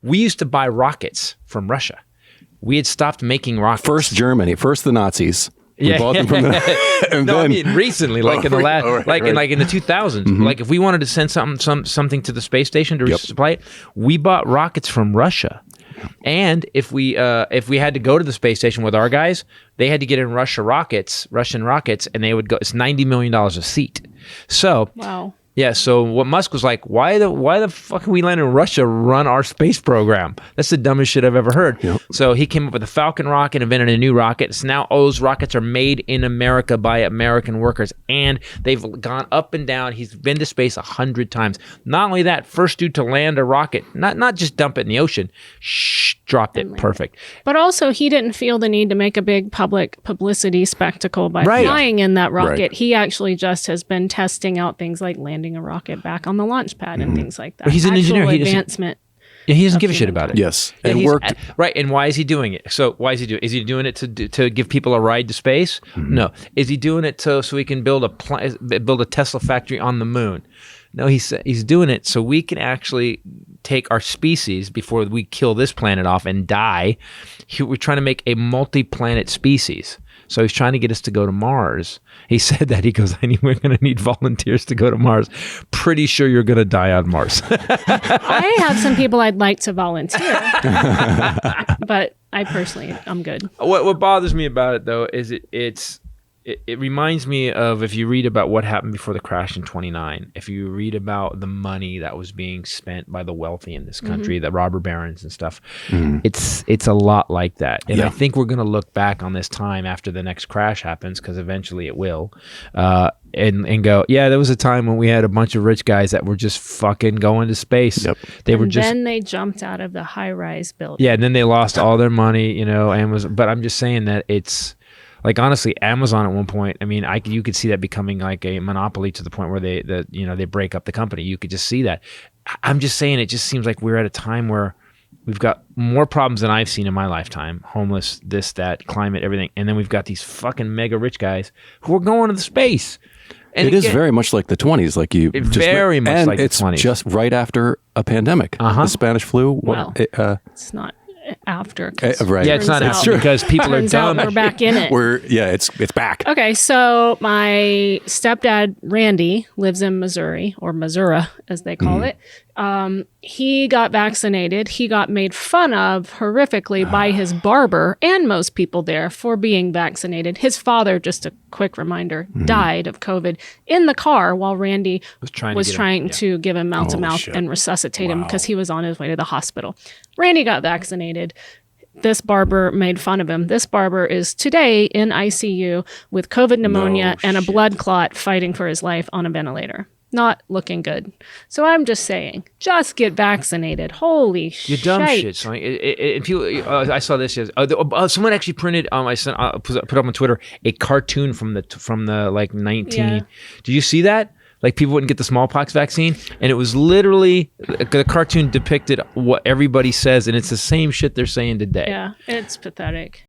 We used to buy rockets from Russia. We had stopped making rockets. First Germany, first the Nazis. We bought them from and no, then, I mean recently, like in the last, like in the 2000s. Like if we wanted to send something to the space station to resupply it, we bought rockets from Russia. And if we had to go to the space station with our guys, they had to get in Russian rockets, and they would go. It's $90 million a seat. So wow. Yeah, so what Musk was like, why the fuck can we land in Russia run our space program? That's the dumbest shit I've ever heard. Yep. So he came up with a Falcon rocket, invented a new rocket. So now all those rockets are made in America by American workers, and they've gone up and down. He's been to space 100 times. Not only that, first dude to land a rocket, not just dump it in the ocean, dropped it perfect. But also, he didn't feel the need to make a big public publicity spectacle by flying in that rocket. Right. He actually just has been testing out things like landing a rocket back on the launch pad and things like that. But he's an engineer. Advancement. He doesn't give a shit about it. Yes, and it worked. Right, and why is he doing it? So why is he doing it? Is he doing it to give people a ride to space? No. Is he doing it so he can build a Tesla factory on the moon? No, he's doing it so we can actually take our species before we kill this planet off and die. We're trying to make a multi-planet species. So he's trying to get us to go to Mars. He said that. He goes, we're going to need volunteers to go to Mars. Pretty sure you're going to die on Mars. I have some people I'd like to volunteer. But I personally, I'm good. What bothers me about it, though, is it reminds me of if you read about what happened before the crash in 29, if you read about the money that was being spent by the wealthy in this country, the robber barons and stuff, it's a lot like that. And I think we're going to look back on this time after the next crash happens, because eventually it will, and go, yeah, there was a time when we had a bunch of rich guys that were just fucking going to space. Yep. Then they jumped out of the high-rise building. Yeah, and then they lost all their money, but I'm just saying that it's, like, honestly, Amazon at one point, I mean, you could see that becoming like a monopoly to the point where they break up the company. You could just see that. I'm just saying, it just seems like we're at a time where we've got more problems than I've seen in my lifetime. Homeless, this, that, climate, everything. And then we've got these fucking mega rich guys who are going to the space. And it is very much like the 20s, like you just very much and like the it's 20s. Just right after a pandemic. The Spanish flu. Well, it's not after. Right. Yeah, it's not after because people are dumb. We're back in it. It's back. Okay, so my stepdad Randy lives in Missouri, or Missouri as they call it. He got vaccinated. He got made fun of horrifically by his barber and most people there for being vaccinated. His father, just a quick reminder, died of COVID in the car while Randy was trying to give him mouth-to-mouth and resuscitate him because he was on his way to the hospital. Randy got vaccinated. This barber made fun of him. This barber is today in ICU with COVID pneumonia and a blood clot, fighting for his life on a ventilator. Not looking good. So I'm just saying, just get vaccinated. Holy shit. You're dumb shit. So, and people, I saw this. Someone actually printed. I put up on Twitter a cartoon from the like 19. Yeah. Did you see that? Like, people wouldn't get the smallpox vaccine, and it was literally the cartoon depicted what everybody says, and it's the same shit they're saying today. Yeah, it's pathetic.